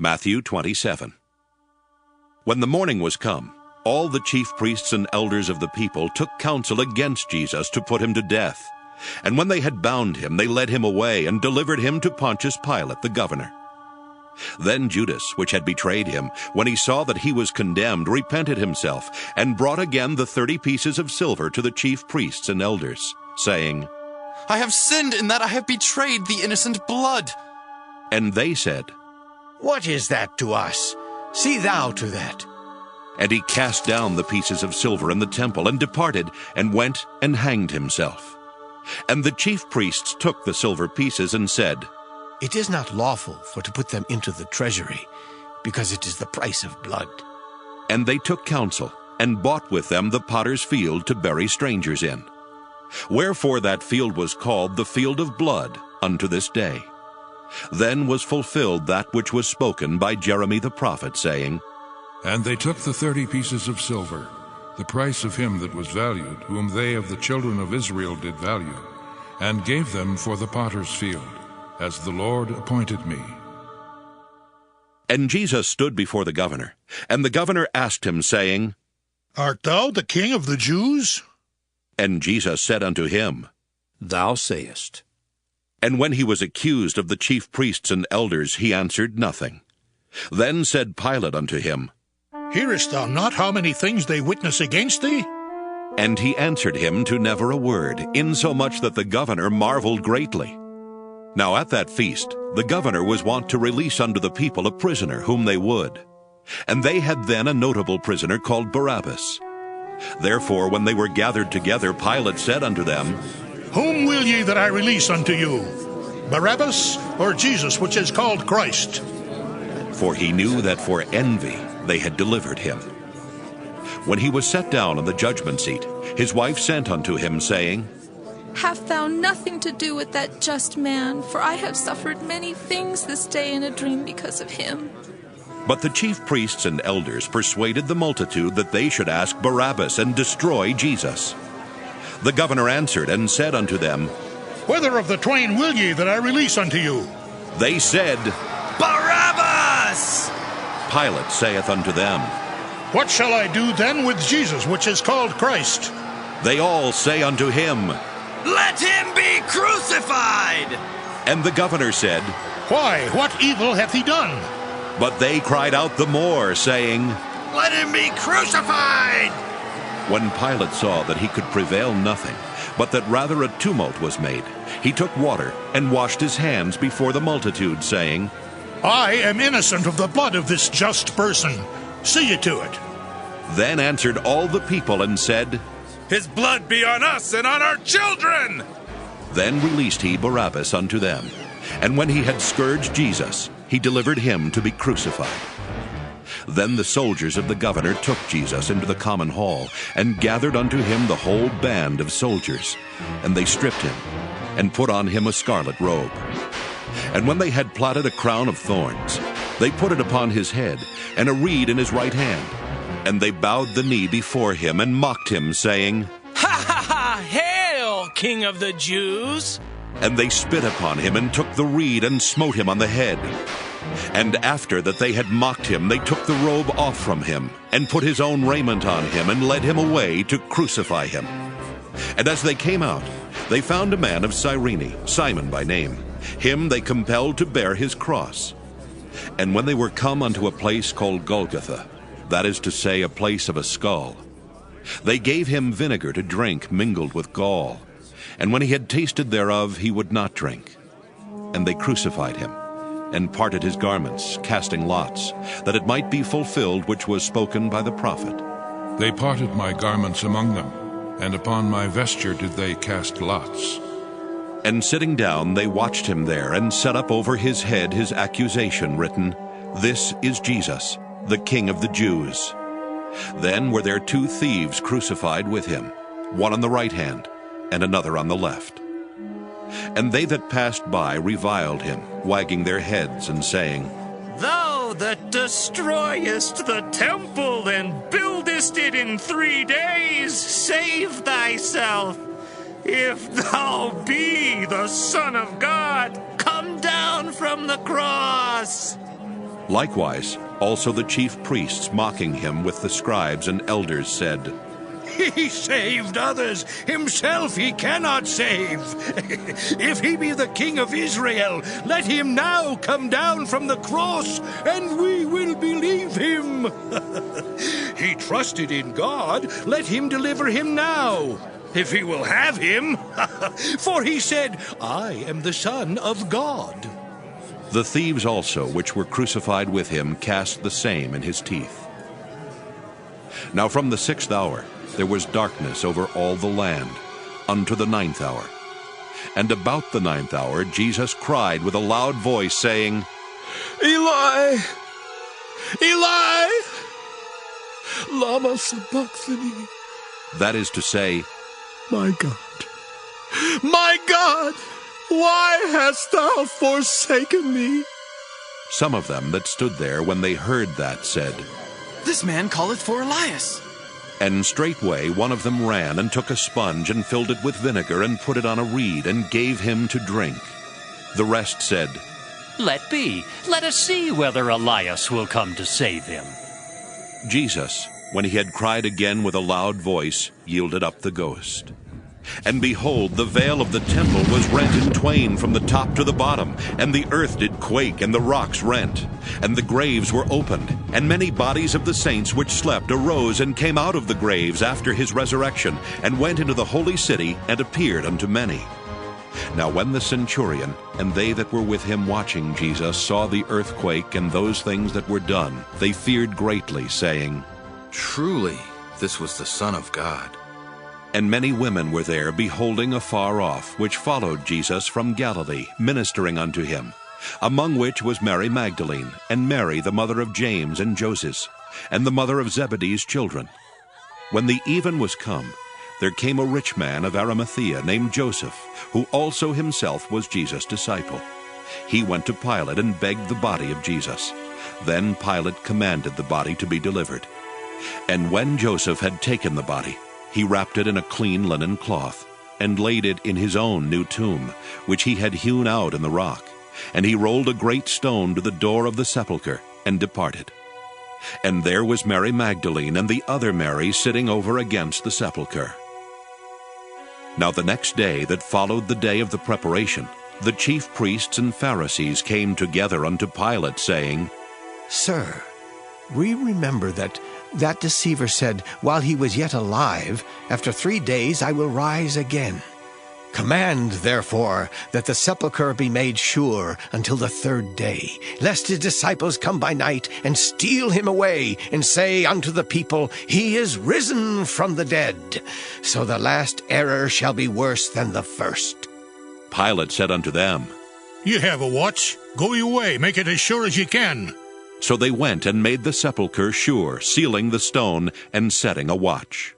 Matthew 27. When the morning was come, all the chief priests and elders of the people took counsel against Jesus to put him to death. And when they had bound him, they led him away and delivered him to Pontius Pilate the governor. Then Judas, which had betrayed him, when he saw that he was condemned, repented himself, and brought again the 30 pieces of silver to the chief priests and elders, saying, I have sinned in that I have betrayed the innocent blood. And they said, What is that to us? See thou to that. And he cast down the pieces of silver in the temple, and departed, and went and hanged himself. And the chief priests took the silver pieces, and said, It is not lawful for to put them into the treasury, because it is the price of blood. And they took counsel, and bought with them the potter's field to bury strangers in. Wherefore that field was called the field of blood unto this day. Then was fulfilled that which was spoken by Jeremy the prophet, saying, And they took the 30 pieces of silver, the price of him that was valued, whom they of the children of Israel did value, and gave them for the potter's field, as the Lord appointed me. And Jesus stood before the governor, and the governor asked him, saying, Art thou the King of the Jews? And Jesus said unto him, Thou sayest. And when he was accused of the chief priests and elders, he answered nothing. Then said Pilate unto him, Hearest thou not how many things they witness against thee? And he answered him to never a word, insomuch that the governor marveled greatly. Now at that feast the governor was wont to release unto the people a prisoner whom they would. And they had then a notable prisoner called Barabbas. Therefore when they were gathered together, Pilate said unto them, Whom will ye that I release unto you, Barabbas or Jesus, which is called Christ? For he knew that for envy they had delivered him. When he was set down on the judgment seat, his wife sent unto him, saying, Have thou nothing to do with that just man, for I have suffered many things this day in a dream because of him. But the chief priests and elders persuaded the multitude that they should ask Barabbas and destroy Jesus. The governor answered and said unto them, Whether of the twain will ye that I release unto you? They said, Barabbas! Pilate saith unto them, What shall I do then with Jesus, which is called Christ? They all say unto him, Let him be crucified! And the governor said, Why, what evil hath he done? But they cried out the more, saying, Let him be crucified! When Pilate saw that he could prevail nothing, but that rather a tumult was made, he took water and washed his hands before the multitude, saying, I am innocent of the blood of this just person. See ye to it. Then answered all the people and said, His blood be on us and on our children! Then released he Barabbas unto them. And when he had scourged Jesus, he delivered him to be crucified. Then the soldiers of the governor took Jesus into the common hall, and gathered unto him the whole band of soldiers. And they stripped him, and put on him a scarlet robe. And when they had platted a crown of thorns, they put it upon his head, and a reed in his right hand. And they bowed the knee before him, and mocked him, saying, Ha ha ha! Hail, King of the Jews! And they spit upon him, and took the reed, and smote him on the head. And after that they had mocked him, they took the robe off from him, and put his own raiment on him, and led him away to crucify him. And as they came out, they found a man of Cyrene, Simon by name. Him they compelled to bear his cross. And when they were come unto a place called Golgotha, that is to say, a place of a skull, they gave him vinegar to drink mingled with gall. And when he had tasted thereof, he would not drink. And they crucified him, and parted his garments, casting lots, that it might be fulfilled which was spoken by the prophet. They parted my garments among them, and upon my vesture did they cast lots. And sitting down, they watched him there, and set up over his head his accusation, written, This is Jesus, the King of the Jews. Then were there 2 thieves crucified with him, one on the right hand, and another on the left. And they that passed by reviled him, wagging their heads, and saying, Thou that destroyest the temple and buildest it in 3 days, save thyself. If thou be the Son of God, come down from the cross. Likewise, also the chief priests, mocking him with the scribes and elders, said, He saved others, himself he cannot save. If he be the King of Israel, let him now come down from the cross, and we will believe him. He trusted in God, let him deliver him now, if he will have him. For he said, I am the Son of God. The thieves also, which were crucified with him, cast the same in his teeth. Now from the 6th hour there was darkness over all the land, unto the 9th hour. And about the 9th hour Jesus cried with a loud voice, saying, Eli, Eli, lama sabachthani. That is to say, My God, why hast thou forsaken me? Some of them that stood there, when they heard that, said, This man calleth for Elias. And straightway one of them ran and took a sponge and filled it with vinegar and put it on a reed and gave him to drink. The rest said, Let be. Let us see whether Elias will come to save him. Jesus, when he had cried again with a loud voice, yielded up the ghost. And behold, the veil of the temple was rent in twain from the top to the bottom, and the earth did quake, and the rocks rent. And the graves were opened, and many bodies of the saints which slept arose and came out of the graves after his resurrection, and went into the holy city, and appeared unto many. Now when the centurion and they that were with him watching Jesus saw the earthquake and those things that were done, they feared greatly, saying, Truly, this was the Son of God. And many women were there, beholding afar off, which followed Jesus from Galilee, ministering unto him, among which was Mary Magdalene, and Mary the mother of James and Joses, and the mother of Zebedee's children. When the even was come, there came a rich man of Arimathea named Joseph, who also himself was Jesus' disciple. He went to Pilate and begged the body of Jesus. Then Pilate commanded the body to be delivered. And when Joseph had taken the body, he wrapped it in a clean linen cloth, and laid it in his own new tomb, which he had hewn out in the rock. And he rolled a great stone to the door of the sepulchre, and departed. And there was Mary Magdalene and the other Mary sitting over against the sepulchre. Now the next day that followed the day of the preparation, the chief priests and Pharisees came together unto Pilate, saying, Sir, we remember that deceiver said, while he was yet alive, After 3 days I will rise again. Command, therefore, that the sepulchre be made sure until the 3rd day, lest his disciples come by night and steal him away, and say unto the people, He is risen from the dead. So the last error shall be worse than the first. Pilate said unto them, You have a watch. Go your way, make it as sure as you can. So they went and made the sepulchre sure, sealing the stone and setting a watch.